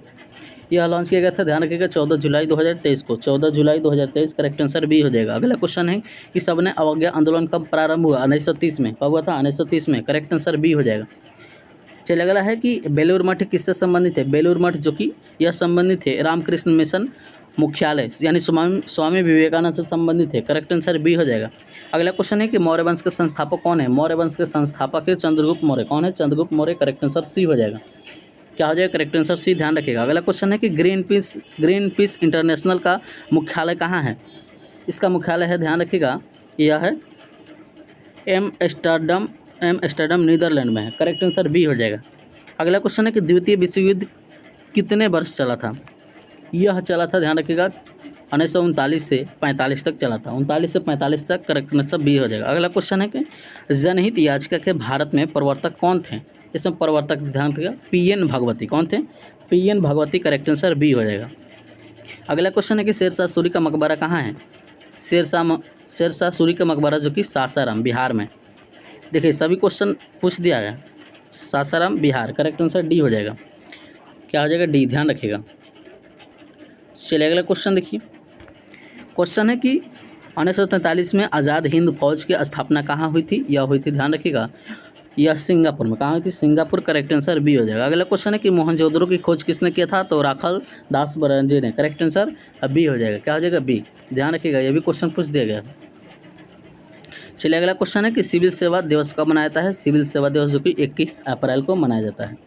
यह लॉन्च किया गया था, ध्यान रखिएगा, 14 जुलाई 2023 को। 14 जुलाई 2023। करेक्ट आंसर बी हो जाएगा। अगला क्वेश्चन है कि सबने अवज्ञा आंदोलन कब प्रारंभ हुआ? 1930 में। कब हुआ था? 1930 में। करेक्ट आंसर बी हो जाएगा। चलिए अगला है कि बेलूर मठ किससे संबंधित है? बेलूर मठ जो कि यह संबंधित है रामकृष्ण मिशन मुख्यालय यानी स्वामी विवेकानंद से संबंधित है। करेक्ट आंसर बी हो जाएगा। अगला क्वेश्चन है कि मौर्य वंश के संस्थापक कौन है? मौर्य वंश के संस्थापक है चंद्रगुप्त मौर्य। कौन है? Chandragupta Maurya. Correct answer C हो जाएगा। क्या हो जाएगा? Correct answer C. ध्यान रखिएगा। अगला क्वेश्चन है कि ग्रीन पीस इंटरनेशनल का मुख्यालय कहाँ है? इसका मुख्यालय है, ध्यान रखिएगा, यह है एम्स्टर्डम नीदरलैंड में है। करेक्ट आंसर बी हो जाएगा। अगला क्वेश्चन है कि द्वितीय विश्व युद्ध कितने वर्ष चला था? यह चला था, ध्यान रखिएगा, 1939 से 45 तक चला था। 39 से 45 तक। करेक्ट आंसर बी हो जाएगा। अगला क्वेश्चन है कि जनहित याचिका के भारत में प्रवर्तक कौन थे? इसमें प्रवर्तक ध्यान रखिएगा पीएन भगवती। कौन थे? PN Bhagwati. Correct answer B हो जाएगा। अगला क्वेश्चन है कि शेरशाह सूरी का मकबरा कहाँ है? शेरशाह सूरी का मकबरा जो कि सासाराम बिहार में। देखिए सभी क्वेश्चन पूछ दिया गया। Sasaram Bihar. Correct answer D हो जाएगा। क्या हो जाएगा? डी। ध्यान रखिएगा। चलिए अगला क्वेश्चन देखिए। क्वेश्चन है कि 1943 में आज़ाद हिंद फौज की स्थापना कहाँ हुई थी? यह हुई थी, ध्यान रखिएगा, या सिंगापुर में, कहाँ हुई थी? सिंगापुर, करेक्ट आंसर बी हो जाएगा। अगला क्वेश्चन है कि मोहनजोदड़ो की खोज किसने किया था? तो राखाल दास बरंजे ने, करेक्ट आंसर बी हो जाएगा। क्या हो जाएगा? बी। ध्यान रखिएगा, ये भी क्वेश्चन पूछ दिया गया। चलिए अगला क्वेश्चन है कि सिविल सेवा दिवस कब मनाया जाता है? सिविल सेवा दिवस जो कि 21 अप्रैल को मनाया जाता है।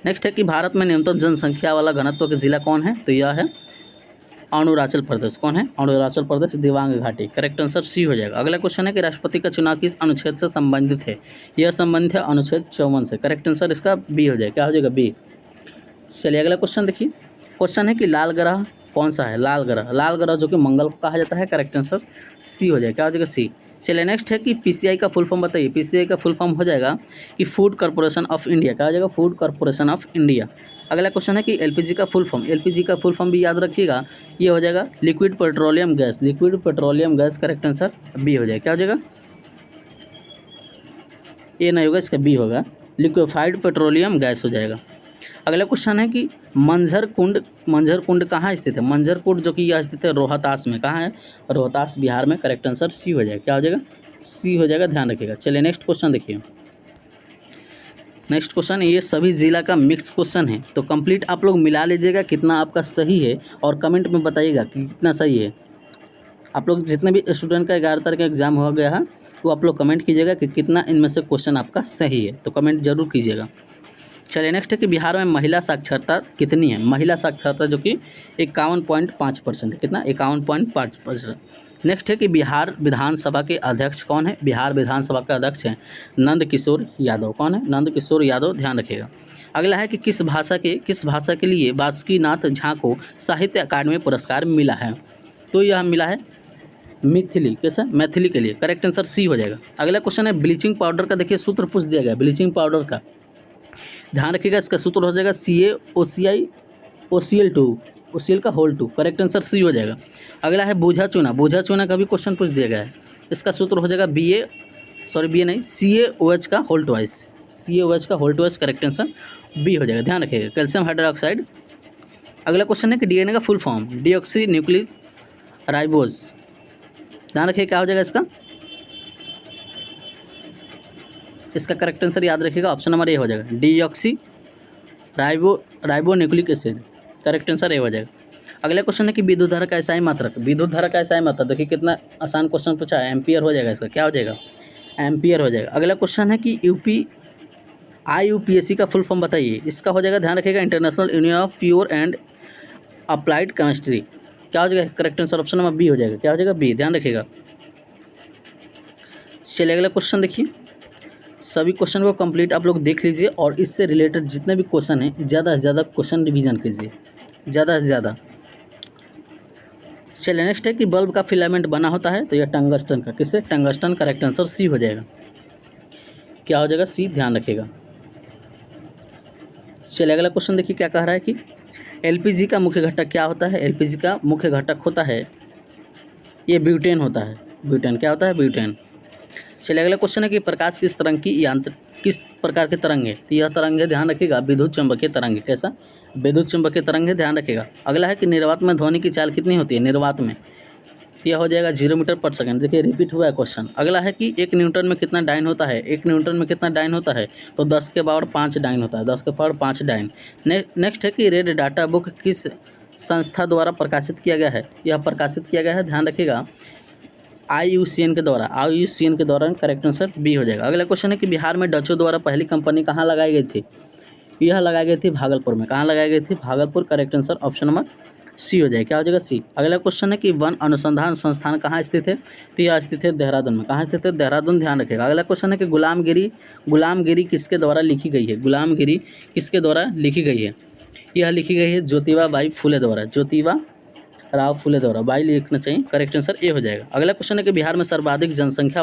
नेक्स्ट है कि भारत में न्यूनतम जनसंख्या वाला घनत्व का जिला कौन है? तो यह है अरुणाचल प्रदेश। कौन है? अरुणाचल प्रदेश, दिबांग घाटी, करेक्ट आंसर सी हो जाएगा। अगला क्वेश्चन है कि राष्ट्रपति का चुनाव किस अनुच्छेद से संबंधित है? यह संबंधित है अनुच्छेद 54 से, करेक्ट आंसर इसका बी हो जाएगा। क्या हो जाएगा? बी। चलिए अगला क्वेश्चन देखिए। क्वेश्चन है कि लाल ग्रह कौन सा है? लाल ग्रह, लाल ग्रह जो कि मंगल को कहा जाता है, करेक्ट आंसर सी हो जाएगा। क्या हो जाएगा? सी। चलिए नेक्स्ट है कि पीसीआई का फुल फॉर्म बताइए। पीसीआई का फुल फॉर्म हो जाएगा कि फूड कॉर्पोरेशन ऑफ इंडिया। क्या हो जाएगा? Food corporation of India. अगला क्वेश्चन है कि एलपीजी का फुल फॉर्म, एलपीजी का फुल फॉर्म भी याद रखिएगा, ये हो जाएगा liquid petroleum gas, liquid petroleum gas, correct answer B हो जाएगा। क्या हो जाएगा? ए नहीं होगा, इसका बी होगा, लिक्विफाइड पेट्रोलियम गैस हो जाएगा। अगला क्वेश्चन है कि मंझर कुंड कहाँ स्थित है? मंझर कुंड जो कि यह स्थित है रोहतास में। कहाँ है? रोहतास, बिहार में, करेक्ट आंसर सी हो जाएगा। क्या हो जाएगा? सी हो जाएगा, ध्यान रखिएगा। चलिए नेक्स्ट क्वेश्चन देखिए। नेक्स्ट क्वेश्चन, ये सभी जिला का मिक्स क्वेश्चन है, तो कंप्लीट आप लोग मिला लीजिएगा कितना आपका सही है और कमेंट में बताइएगा कि कितना सही है। आप लोग जितने भी स्टूडेंट का 11 तारीख का एग्जाम हो गया है वो आप लोग कमेंट कीजिएगा कि कितना इनमें से क्वेश्चन आपका सही है, तो कमेंट जरूर कीजिएगा। चलिए नेक्स्ट है कि बिहार में महिला साक्षरता कितनी है? महिला साक्षरता जो कि 51.5% है। कितना? 51.5%। नेक्स्ट है कि बिहार विधानसभा के अध्यक्ष कौन है? बिहार विधानसभा के अध्यक्ष हैं नंद किशोर यादव। कौन है? नंद किशोर यादव, ध्यान रखिएगा। अगला है कि किस भाषा के लिए बासुकीनाथ झा को साहित्य अकादमी पुरस्कार मिला है? तो यह मिला है मिथिली, कैसा? मैथिली के लिए, करेक्ट आंसर सी हो जाएगा। अगला क्वेश्चन है ब्लीचिंग पाउडर का, देखिए सूत्र पूछ दिया गया ब्लीचिंग पाउडर का, ध्यान रखिएगा। इसका सूत्र हो जाएगा CaOCl2, OCl का होल 2, करेक्ट आंसर सी हो जाएगा। अगला है बूझा चूना, बूझा चूना का भी क्वेश्चन पूछ दिया गया है। इसका सूत्र हो जाएगा CaOH का होल ट्वाइस, CaOH का whole twice, correct answer B हो जाएगा। ध्यान रखिएगा। Calcium hydroxide. अगला क्वेश्चन है कि डीएनए का full form, deoxy nucleic ribose, ध्यान रखिए क्या हो जाएगा इसका करेक्ट आंसर याद रखिएगा, ऑप्शन नंबर ए हो जाएगा, deoxy ribo nucleic acid, correct answer A हो जाएगा। अगला क्वेश्चन है कि विद्युत धारा का एसआई मात्रक, विद्युत धारा का एसआई मात्रक, देखिए कितना आसान क्वेश्चन पूछा है, एम्पियर हो जाएगा इसका, क्या हो जाएगा? एम्पियर हो जाएगा। अगला क्वेश्चन है कि IUPAC का फुल फॉर्म बताइए। इसका हो जाएगा, ध्यान रखिएगा, international union of pure and applied chemistry, क्या हो जाएगा? Correct answer option number B हो जाएगा। क्या हो जाएगा? बी, ध्यान रखिएगा। चलिए अगला क्वेश्चन देखिए। सभी क्वेश्चन को कंप्लीट आप लोग देख लीजिए और इससे रिलेटेड जितने भी क्वेश्चन हैं ज़्यादा से ज़्यादा क्वेश्चन रिवीजन कीजिए, ज़्यादा से ज़्यादा। चलिए नेक्स्ट है कि बल्ब का फिलामेंट बना होता है, तो यह टंगस्टन का, किससे? टंगस्टन, करेक्ट आंसर सी हो जाएगा। क्या हो जाएगा? सी, ध्यान रखिएगा। चलिए अगला क्वेश्चन देखिए क्या कह रहा है कि एलपीजी का मुख्य घटक क्या होता है? एलपीजी का मुख्य घटक होता है ये ब्यूटेन होता है, ब्यूटेन, क्या होता है? ब्यूटेन। चलिए अगला क्वेश्चन है कि प्रकाश किस प्रकार के तरंग है? तो यह तरंग है, ध्यान रखिएगा, विद्युत चुंबकीय तरंग है, कैसा? विद्युत चुंबकीय तरंग है, ध्यान रखिएगा। अगला है कि निर्वात में ध्वनि की चाल कितनी होती है? निर्वात में यह हो जाएगा 0 मीटर पर सेकंड, देखिए रिपीट हुआ है क्वेश्चन। अगला है कि 1 न्यूटन में कितना डाइन होता है? 1 न्यूटन में कितना डाइन होता है? तो 10 के पावर 5 डाइन होता है, 10 के पावर 5 डाइन। नेक्स्ट है कि रेड डाटा बुक किस संस्था द्वारा प्रकाशित किया गया है? यह प्रकाशित किया गया है, ध्यान रखिएगा, IUCN के द्वारा, IUCN के द्वारा, करेक्ट आंसर बी हो जाएगा। अगला क्वेश्चन है कि बिहार में डचों द्वारा पहली कंपनी कहाँ लगाई गई थी? यह लगाई गई थी भागलपुर में, कहाँ लगाई गई थी? Bhagalpur, correct answer option number C हो जाएगा। क्या हो जाएगा? सी। अगला क्वेश्चन है कि वन अनुसंधान संस्थान कहाँ स्थित है? तो यह स्थित है देहरादून में, कहाँ स्थित है? देहरादून, ध्यान रखिएगा। अगला क्वेश्चन है कि गुलामगिरी किसके द्वारा लिखी गई है? गुलामगिरी किसके द्वारा लिखी गई है? यह लिखी गई है ज्योतिबा बाई फुले द्वारा, ज्योतिबा राव फुले द्वारा, बाई लिखना चाहिए, करेक्ट आंसर ए हो जाएगा। अगला क्वेश्चन है कि बिहार में सर्वाधिक जनसंख्या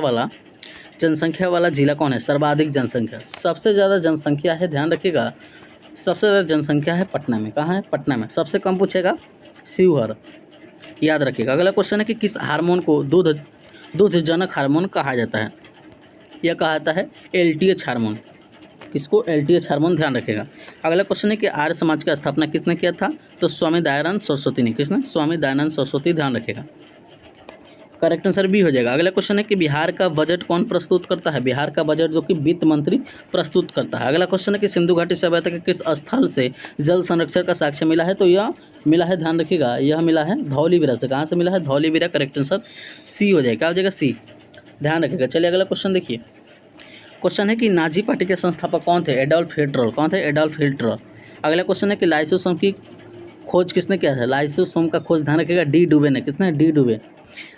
वाला जिला कौन है? सर्वाधिक जनसंख्या, सबसे ज़्यादा जनसंख्या है, ध्यान रखिएगा, सबसे ज़्यादा जनसंख्या है पटना में, कहाँ है? पटना में। सबसे कम पूछेगा शिवहर, याद रखिएगा। अगला क्वेश्चन है कि किस हार्मोन को दूधजनक हार्मोन कहा जाता है? यह कहा जाता है LTH हार्मोन, किसको? LTH हार्मोन, ध्यान रखिएगा। अगला क्वेश्चन है कि आर्य समाज की स्थापना किसने किया था? तो स्वामी दयानंद सरस्वती ने, किसने? स्वामी दयानंद सरस्वती, ध्यान रखिएगा, करेक्ट आंसर बी हो जाएगा। अगला क्वेश्चन है कि बिहार का बजट कौन प्रस्तुत करता है? बिहार का बजट जो कि वित्त मंत्री प्रस्तुत करता है। अगला क्वेश्चन है कि सिंधु घाटी सभ्यता के किस स्थल से जल संरक्षण का साक्ष्य मिला है? तो यह मिला है, ध्यान रखिएगा, यह मिला है धौलीवीरा से। कहाँ से मिला है? धौलीवीरा। करेक्ट आंसर सी हो जाएगा। क्या हो जाएगा? सी, ध्यान रखिएगा। चलिए अगला क्वेश्चन देखिए। क्वेश्चन है कि नाजी पार्टी के संस्थापक कौन थे? Adolf Hitler. कौन थे? Adolf Hitler. अगला क्वेश्चन है कि लाइसोसोम की खोज किसने किया था? लाइसोसोम का खोज, ध्यान रखिएगा, डी डुबे ने। किसने? डी डुबे।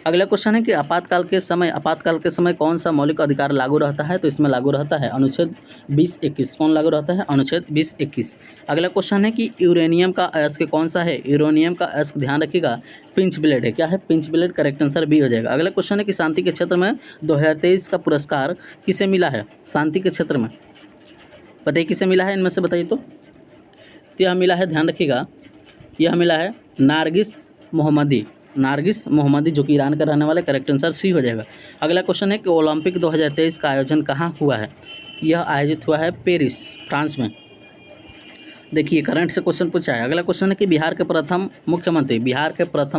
अगला क्वेश्चन है कि आपातकाल के समय कौन सा मौलिक अधिकार लागू रहता है? तो इसमें लागू रहता है अनुच्छेद 20-21। कौन लागू रहता है? अनुच्छेद 20-21। अगला क्वेश्चन है कि यूरेनियम का अयस्क कौन सा है? यूरेनियम का अयस्क, ध्यान रखिएगा, पिंच ब्लेड है। क्या है? Pinch blade. Correct answer B हो जाएगा। अगला क्वेश्चन है कि शांति के क्षेत्र में 2023 का पुरस्कार किसे मिला है? शांति के क्षेत्र में बताइए किसे मिला है? इनमें से बताइए तो यह मिला है, ध्यान रखिएगा, यह मिला है नारगिस मोहम्मदी। नारगिस मोहम्मदी जो कि ईरान का रहने वाला। करेक्ट आंसर सी हो जाएगा। अगला क्वेश्चन है कि ओलंपिक 2023 का आयोजन कहाँ हुआ है? यह आयोजित हुआ है पेरिस, फ्रांस में। देखिए करंट से क्वेश्चन पूछा है। अगला क्वेश्चन है कि बिहार के प्रथम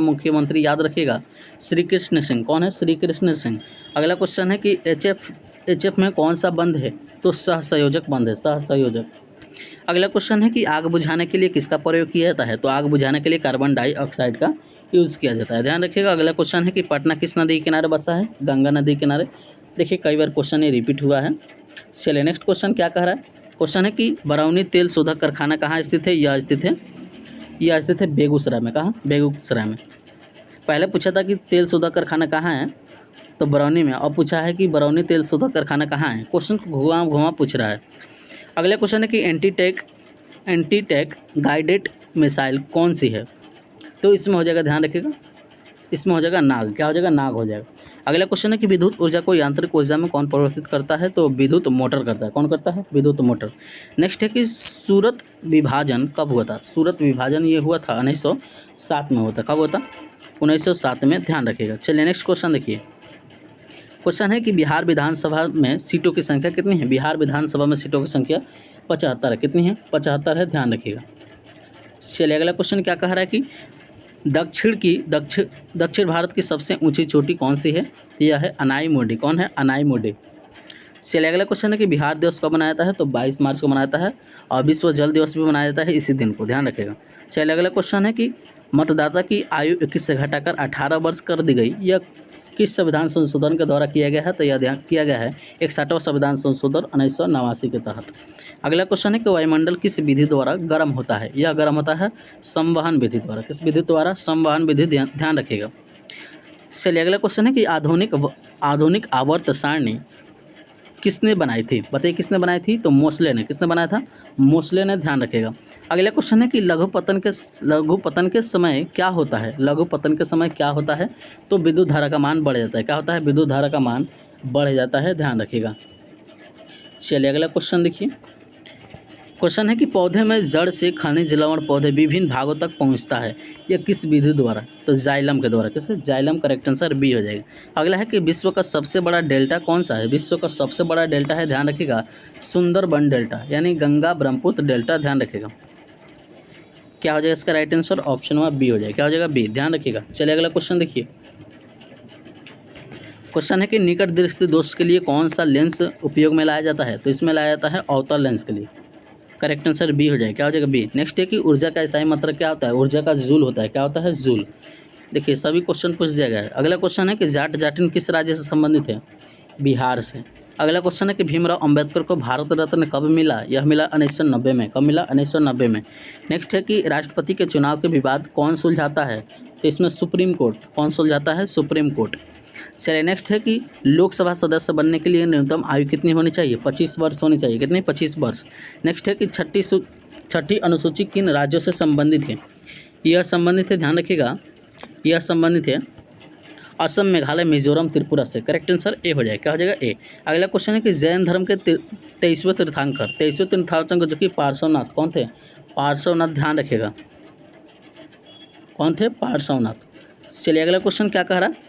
मुख्यमंत्री याद रखिएगा श्री कृष्ण सिंह। कौन है? श्री कृष्ण सिंह। अगला क्वेश्चन है कि एचएफ में कौन सा बंद है? तो सह संयोजक बंद है, सह संयोजक। अगला क्वेश्चन है कि आग बुझाने के लिए किसका प्रयोग किया जाता है? तो आग बुझाने के लिए कार्बन डाइऑक्साइड का यूज़ किया जाता है, ध्यान रखिएगा। अगला क्वेश्चन है कि पटना किस नदी के किनारे बसा है? गंगा नदी के किनारे। देखिए कई बार क्वेश्चन ये रिपीट हुआ है। चलिए नेक्स्ट क्वेश्चन क्या कह रहा है? क्वेश्चन है कि बरौनी तेल शोधक कारखाना कहाँ स्थित है? यह स्थित है बेगूसराय में। कहाँ? बेगूसराय में। पहले पूछा था कि तेल शोधक कारखाना कहाँ है, तो बरौनी में। अब पूछा है कि बरौनी तेल शोधक कारखाना कहाँ है। क्वेश्चन को घुमा पूछ रहा है। अगला क्वेश्चन है कि एंटी टैंक गाइडेड मिसाइल कौन सी है? तो इसमें हो जाएगा, ध्यान रखिएगा, इसमें हो जाएगा नाग। क्या हो जाएगा? नाग हो जाएगा। अगला क्वेश्चन है कि विद्युत ऊर्जा को यांत्रिक ऊर्जा में कौन परिवर्तित करता है? तो विद्युत मोटर करता है। कौन करता है? विद्युत मोटर। नेक्स्ट है कि सूरत विभाजन कब हुआ था? सूरत विभाजन ये हुआ था 1907 में हुआ था। कब हुआ था? 1907 में, ध्यान रखिएगा। चलिए नेक्स्ट क्वेश्चन देखिए। क्वेश्चन है कि बिहार विधानसभा में सीटों की संख्या कितनी है? बिहार विधानसभा में सीटों की संख्या 75 है। कितनी है? 75 है, ध्यान रखिएगा। चलिए अगला क्वेश्चन क्या कह रहा है कि दक्षिण भारत की सबसे ऊंची चोटी कौन सी है? यह है अनाई। कौन है? अनाई। चलिए अगला क्वेश्चन है कि बिहार दिवस कब मनाया जाता है? तो 22 मार्च को मनाया जाता है। और विश्व जल दिवस भी मनाया जाता है इसी दिन को, ध्यान रखिएगा। चलिए अगला क्वेश्चन है कि मतदाता की आयु 21 से घटाकर 18 वर्ष कर दी गई, यह किस संविधान संशोधन के द्वारा किया गया है? तो यह किया गया है 61वां संविधान संशोधन 1989 के तहत। अगला क्वेश्चन है कि वायुमंडल किस विधि द्वारा गर्म होता है? यह गर्म होता है संवहन विधि द्वारा। किस विधि द्वारा? संवहन विधि, ध्यान रखिएगा। चलिए अगला क्वेश्चन है कि आधुनिक आवर्त सारणी किसने बनाई थी? बताइए किसने बनाई थी? तो मोसले ने। किसने बनाया था? मोसले ने, ध्यान रखिएगा। अगला क्वेश्चन है कि लघु पतन के समय क्या होता है? लघु पतन के समय क्या होता है? तो विद्युत धारा का मान बढ़ जाता है। क्या होता है? विद्युत धारा का मान बढ़ जाता है, ध्यान रखिएगा। चलिए अगला क्वेश्चन देखिए। क्वेश्चन है कि पौधे में जड़ से खनिज लवण पौधे विभिन्न भागों तक पहुंचता है, यह किस विधि द्वारा? तो जाइलम के द्वारा। किससे? जाइलम। करेक्ट आंसर बी हो जाएगा। अगला है कि विश्व का सबसे बड़ा डेल्टा कौन सा है? विश्व का सबसे बड़ा डेल्टा है, ध्यान रखिएगा, सुंदरबन डेल्टा, यानी गंगा ब्रह्मपुत्र डेल्टा, ध्यान रखिएगा। क्या हो जाएगा इसका right answer? Option one B हो जाएगा। क्या हो जाएगा? बी, ध्यान रखिएगा। चलिए अगला क्वेश्चन देखिए। क्वेश्चन है कि निकट दृष्टि दोष के लिए कौन सा लेंस उपयोग में लाया जाता है? तो इसमें लाया जाता है अवतल लेंस के लिए। करेक्ट आंसर बी हो जाएगा। क्या हो जाएगा? बी। नेक्स्ट है कि ऊर्जा का ईसाई मात्रक क्या होता है? ऊर्जा का जूल होता है। क्या होता है? जूल। देखिए सभी क्वेश्चन पूछ दिया गया है। अगला क्वेश्चन है कि जाटिन किस राज्य से संबंधित है? बिहार से। अगला क्वेश्चन है कि भीमराव अंबेडकर को भारत रत्न कब मिला? यह मिला 1990 में। कब मिला? 1990 में। नेक्स्ट है कि राष्ट्रपति के चुनाव के विवाद कौन सुलझाता है? तो इसमें सुप्रीम कोर्ट। कौन सुलझाता है? Supreme court. चलिए नेक्स्ट है कि लोकसभा सदस्य बनने के लिए न्यूनतम आयु कितनी होनी चाहिए? 25 वर्ष होनी चाहिए। कितनी? 25 वर्ष। नेक्स्ट है कि छठी अनुसूची किन राज्यों से संबंधित है? यह संबंधित है, ध्यान रखिएगा, यह संबंधित है असम, मेघालय, मिजोरम, त्रिपुरा से। करेक्ट आंसर ए हो जाएगा। क्या हो जाएगा? ए। अगला क्वेश्चन है कि जैन धर्म के 23वें तीर्थंकर जो कि पार्श्वनाथ, कौन थे? पार्श्वनाथ, ध्यान रखिएगा, कौन थे? पार्श्वनाथ। चलिए अगला क्वेश्चन क्या कह रहा है?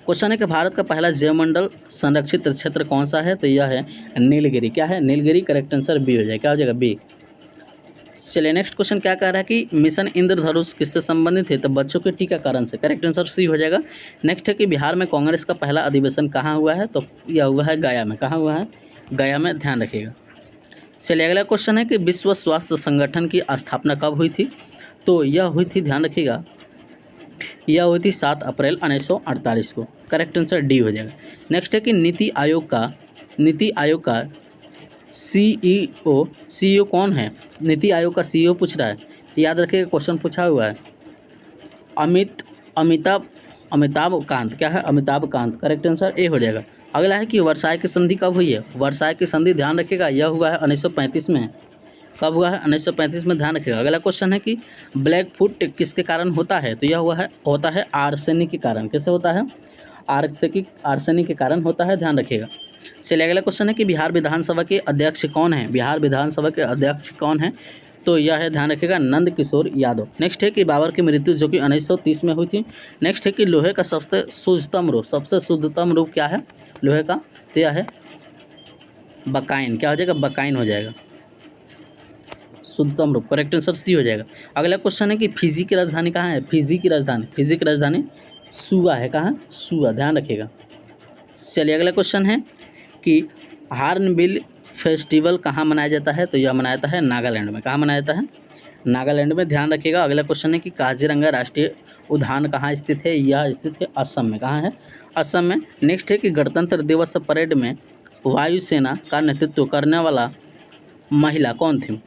क्वेश्चन है कि भारत का पहला जैवमंडल संरक्षित क्षेत्र कौन सा है? तो यह है नीलगिरी। क्या है? नीलगिरी। करेक्ट आंसर बी हो जाएगा। क्या हो जाएगा? बी। चलिए नेक्स्ट क्वेश्चन क्या कह रहा है कि मिशन इंद्रधनुष किससे संबंधित है, तो बच्चों के टीकाकरण से। करेक्ट आंसर सी हो जाएगा। नेक्स्ट है कि बिहार में कांग्रेस का पहला अधिवेशन कहाँ हुआ है, तो यह हुआ है गया में। कहाँ हुआ है? गया में, ध्यान रखिएगा। चलिए अगला क्वेश्चन है कि विश्व स्वास्थ्य संगठन की स्थापना कब हुई थी, तो यह हुई थी, ध्यान रखिएगा, यह हुई थी 7 अप्रैल 1948 को। करेक्ट आंसर डी हो जाएगा। नेक्स्ट है कि नीति आयोग का सीईओ कौन है? नीति आयोग का सीईओ पूछ रहा है, याद रखिएगा क्वेश्चन पूछा हुआ है। अमिताभ कांत। क्या है? Amitabh Kant. Correct answer A हो जाएगा। अगला है कि वर्साय की संधि कब हुई है? वर्साय की संधि, ध्यान रखिएगा, यह हुआ है 1935 में। कब हुआ है? 1935 में, ध्यान रखिएगा। अगला क्वेश्चन है कि ब्लैक फुट किसके कारण होता है, तो यह होता है आर्सेनिक के कारण। कैसे होता है? आर्सेनिक के कारण होता है, ध्यान रखिएगा। चलिए अगला क्वेश्चन है कि बिहार विधानसभा के अध्यक्ष कौन है? बिहार विधानसभा के अध्यक्ष कौन है, तो यह है, ध्यान रखिएगा, नंद किशोर यादव। नेक्स्ट है कि बाबर की मृत्यु जो कि 1930 में हुई थी। नेक्स्ट है कि लोहे का सबसे शुद्धतम रूप क्या है लोहे का, तो यह है बकाइन। क्या हो जाएगा? बकाइन हो जाएगा, शुद्धतम रूप। करेक्ट आंसर सी हो जाएगा। अगला क्वेश्चन है कि फिजी की राजधानी कहाँ है? फिजी की राजधानी सुआ है। कहाँ? सुआ, ध्यान रखिएगा। चलिए अगला क्वेश्चन है कि हार्नबिल फेस्टिवल कहाँ मनाया जाता है, तो यह मनाया जाता है नागालैंड में। कहाँ मनाया जाता है? नागालैंड में, ध्यान रखिएगा। अगला क्वेश्चन है कि काजीरंगा राष्ट्रीय उद्यान कहाँ स्थित है? यह स्थित है असम में। कहाँ है? असम में। नेक्स्ट है कि गणतंत्र दिवस परेड में वायुसेना का नेतृत्व करने वाला महिला कौन थी?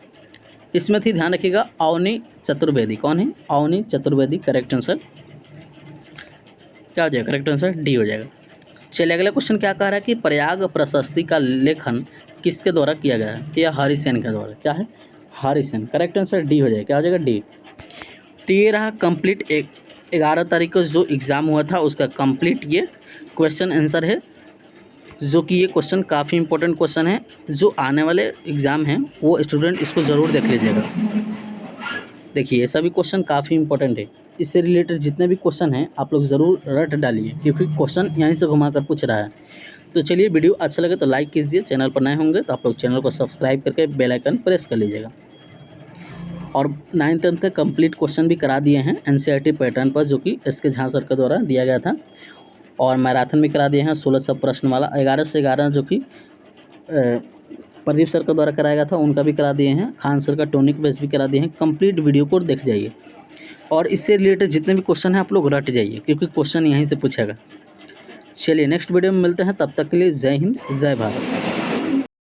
इसमें थी, ध्यान रखिएगा, अवनी चतुर्वेदी। कौन है? अवनी चतुर्वेदी। करेक्ट आंसर क्या हो जाएगा? करेक्ट आंसर डी हो जाएगा। चलिए अगला क्वेश्चन क्या कह रहा है कि प्रयाग प्रशस्ति का लेखन किसके द्वारा किया गया है, तो यह हरिसेन के द्वारा। क्या है? हरिसेन। करेक्ट आंसर डी हो जाएगा। क्या हो जाएगा? डी। 13 कंप्लीट 11 तारीख को जो एग्ज़ाम हुआ था उसका कंप्लीट ये क्वेश्चन आंसर है, जो कि ये क्वेश्चन काफ़ी इंपॉर्टेंट क्वेश्चन है। जो आने वाले एग्ज़ाम हैं वो स्टूडेंट इसको ज़रूर देख लीजिएगा। देखिए ये सभी क्वेश्चन काफ़ी इंपॉर्टेंट है। इससे रिलेटेड जितने भी क्वेश्चन हैं आप लोग ज़रूर रट डालिए, क्योंकि क्वेश्चन यहीं से घुमा कर पूछ रहा है। तो चलिए वीडियो अच्छा लगे तो लाइक कीजिए, चैनल पर नए होंगे तो आप लोग चैनल को सब्सक्राइब करके बेल आइकन प्रेस कर लीजिएगा। और 9th 10th का कंप्लीट क्वेश्चन भी करा दिए हैं एनसीईआरटी पैटर्न पर, जो कि एस के झा सर के द्वारा दिया गया था। और मैराथन भी करा दिए हैं 1600 प्रश्न वाला, 11 से 11 जो कि प्रदीप सर के द्वारा कराया गया था उनका भी करा दिए हैं। खान सर का टॉनिक बेस भी करा दिए हैं। कंप्लीट वीडियो को देख जाइए और इससे रिलेटेड जितने भी क्वेश्चन हैं आप लोग रट जाइए, क्योंकि क्वेश्चन यहीं से पूछेगा। चलिए नेक्स्ट वीडियो में मिलते हैं, तब तक के लिए जय हिंद, जय भारत।